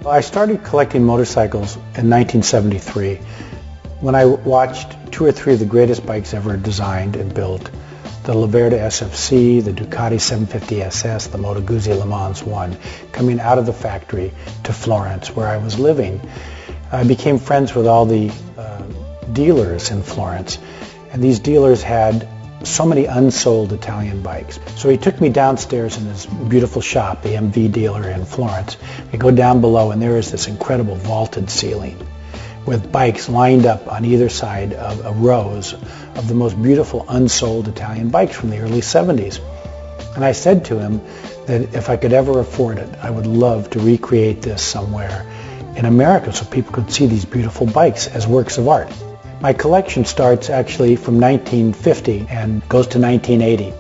I started collecting motorcycles in 1973 when I watched two or three of the greatest bikes ever designed and built. The Laverda SFC, the Ducati 750 SS, the Moto Guzzi Le Mans 1, coming out of the factory to Florence where I was living. I became friends with all the dealers in Florence, and these dealers had so many unsold Italian bikes. So he took me downstairs in his beautiful shop, the MV dealer in Florence. We go down below and there is this incredible vaulted ceiling with bikes lined up on either side of rows of the most beautiful unsold Italian bikes from the early 70s. And I said to him that if I could ever afford it, I would love to recreate this somewhere in America so people could see these beautiful bikes as works of art. My collection starts actually from 1950 and goes to 1980.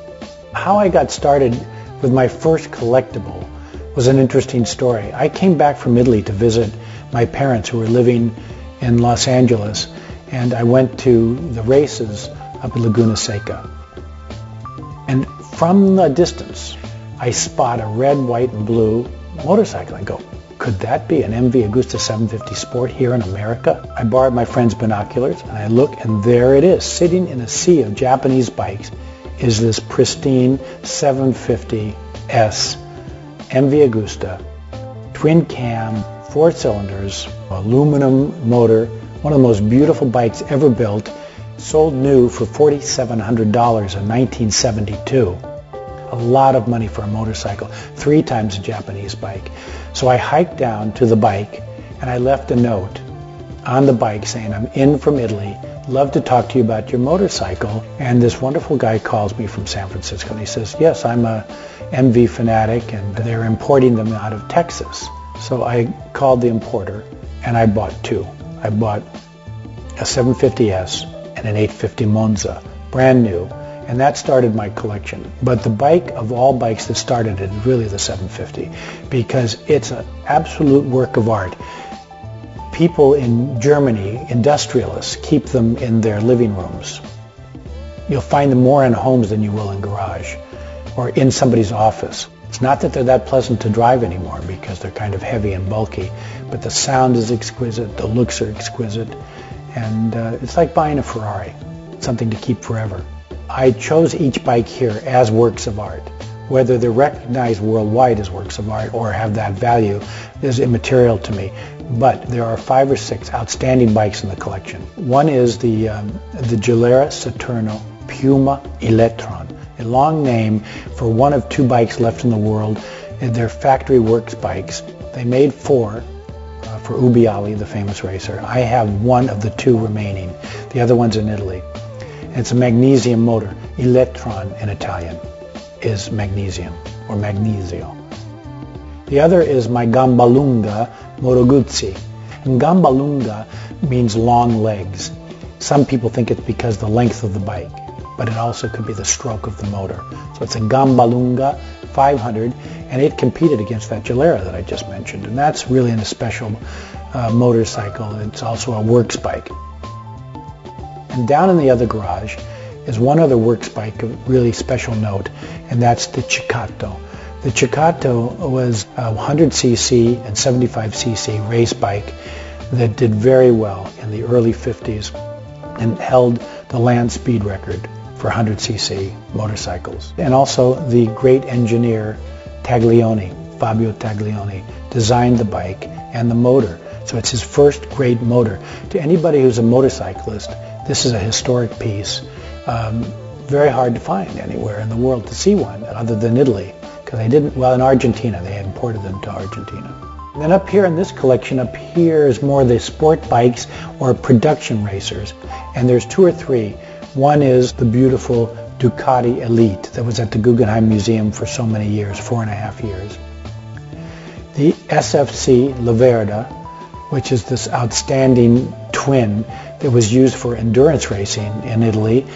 How I got started with my first collectible was an interesting story. I came back from Italy to visit my parents who were living in Los Angeles, and I went to the races up in Laguna Seca. And from the distance, I spot a red, white, and blue motorcycle. I go, could that be an MV Agusta 750 Sport here in America? I borrowed my friend's binoculars and I look, and there it is, sitting in a sea of Japanese bikes is this pristine 750S MV Agusta, twin cam, 4 cylinders, aluminum motor, one of the most beautiful bikes ever built, sold new for $4,700 in 1972. A lot of money for a motorcycle, 3 times a Japanese bike. So I hiked down to the bike and I left a note on the bike saying, I'm in from Italy, love to talk to you about your motorcycle. And this wonderful guy calls me from San Francisco and he says, yes, I'm a MV fanatic and they're importing them out of Texas. So I called the importer and I bought 2. I bought a 750S and an 850 Monza, brand new. And that started my collection. But the bike of all bikes that started it is really the 750 because it's an absolute work of art. People in Germany, industrialists, keep them in their living rooms. You'll find them more in homes than you will in garage or in somebody's office. It's not that they're that pleasant to drive anymore because they're kind of heavy and bulky, but the sound is exquisite, the looks are exquisite, and it's like buying a Ferrari, something to keep forever. I chose each bike here as works of art. Whether they're recognized worldwide as works of art or have that value is immaterial to me. But there are 5 or 6 outstanding bikes in the collection. One is the Gilera Saturno Puma Electron, a long name for one of 2 bikes left in the world. They're factory works bikes. They made 4 for Ubbiali, the famous racer. I have one of the 2 remaining. The other one's in Italy. It's a magnesium motor. Electron in Italian is magnesium or magnesio. The other is my Gamba Lunga Moto Guzzi. And Gamba Lunga means long legs. Some people think it's because the length of the bike, but it also could be the stroke of the motor. So it's a Gamba Lunga 500, and it competed against that Gilera that I just mentioned. And that's really a special motorcycle. It's also a works bike. And down in the other garage is one other works bike of really special note, and that's the Ciccato. The Ciccato was a 100cc and 75cc race bike that did very well in the early 50s and held the land speed record for 100cc motorcycles. And also the great engineer Taglioni, Fabio Taglioni, designed the bike and the motor. So it's his first great motor. To anybody who's a motorcyclist, this is a historic piece. Very hard to find anywhere in the world to see one other than Italy, because they didn't, well, in Argentina, they imported them to Argentina. And then up here in this collection, up here is more the sport bikes or production racers. And there's 2 or 3. One is the beautiful Ducati Elite that was at the Guggenheim Museum for so many years, 4.5 years. The SFC Laverda, which is this outstanding twin that was used for endurance racing in Italy,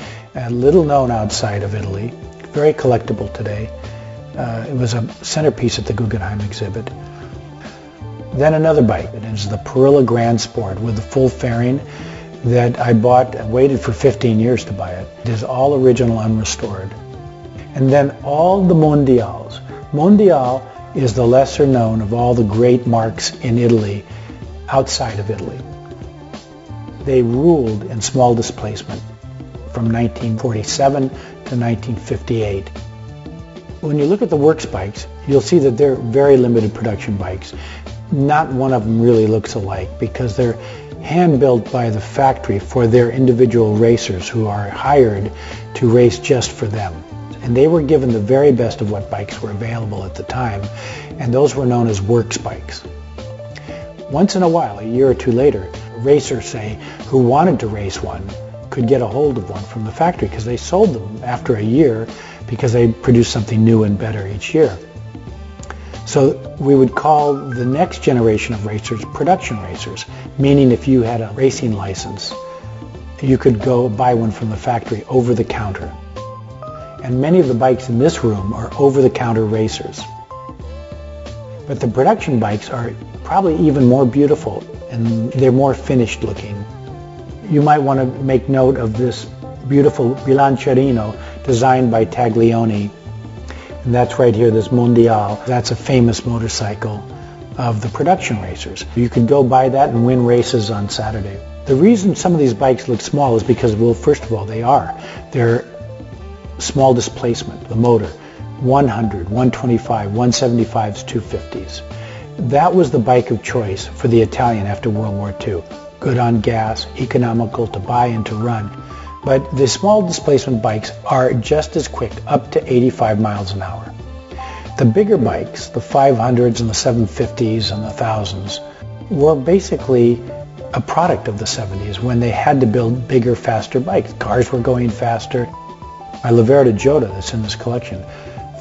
little known outside of Italy, very collectible today. It was a centerpiece at the Guggenheim exhibit. Then another bike, it is the Perilla Grand Sport with the full fairing that I bought and waited for 15 years to buy it. It is all original, unrestored. And then all the Mondials. Mondial is the lesser known of all the great marques in Italy outside of Italy. They ruled in small displacement from 1947 to 1958. When you look at the works bikes, you'll see that they're very limited production bikes. Not one of them really looks alike because they're hand-built by the factory for their individual racers who are hired to race just for them. And they were given the very best of what bikes were available at the time, and those were known as works bikes. Once in a while, a year or two later, a racer, say, who wanted to race one could get a hold of one from the factory because they sold them after a year because they produced something new and better each year. So we would call the next generation of racers production racers, meaning if you had a racing license, you could go buy one from the factory over the counter. And many of the bikes in this room are over-the-counter racers. But the production bikes are probably even more beautiful, and they're more finished looking. You might want to make note of this beautiful bilanciarino designed by Taglioni. And that's right here, this Mondial. That's a famous motorcycle of the production racers. You could go buy that and win races on Saturday. The reason some of these bikes look small is because, well, first of all, they're small displacement, the motor, 100, 125, 175s, 250s. That was the bike of choice for the Italian after World War II. Good on gas, economical to buy and to run. But the small displacement bikes are just as quick, up to 85 miles an hour. The bigger bikes, the 500s and the 750s and the 1000s, were basically a product of the 70s when they had to build bigger, faster bikes. Cars were going faster. My Laverda Jota that's in this collection,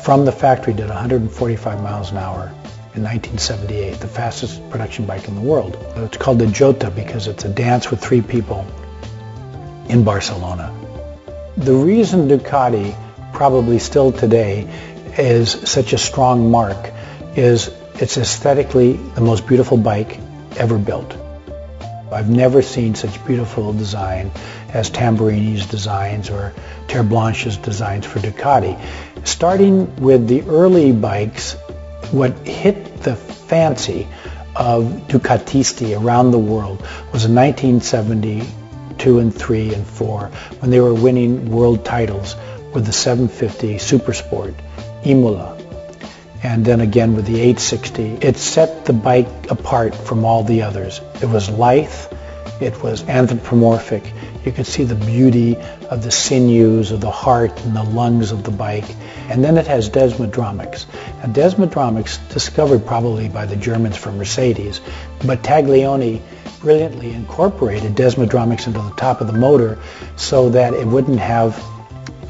from the factory did 145 miles an hour in 1978, the fastest production bike in the world. It's called the Jota because it's a dance with three people in Barcelona. The reason Ducati probably still today is such a strong mark is it's aesthetically the most beautiful bike ever built. I've never seen such beautiful design as Tamburini's designs or Terreblanche's designs for Ducati. Starting with the early bikes, what hit the fancy of Ducatisti around the world was in 1972 and 3 and 4 when they were winning world titles with the 750 Supersport, Imola, and then again with the 860. It set the bike apart from all the others. It was lithe, it was anthropomorphic. You could see the beauty of the sinews, of the heart and the lungs of the bike. And then it has desmodromics. Now desmodromics, discovered probably by the Germans for Mercedes, but Taglioni brilliantly incorporated desmodromics into the top of the motor so that it wouldn't have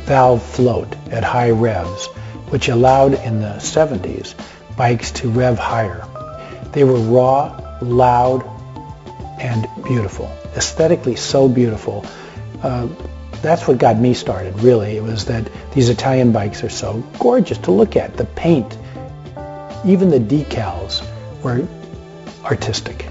valve float at high revs, which allowed in the 70s bikes to rev higher. They were raw, loud, and beautiful. Aesthetically so beautiful. That's what got me started, really. It was that these Italian bikes are so gorgeous to look at. The paint, even the decals were artistic.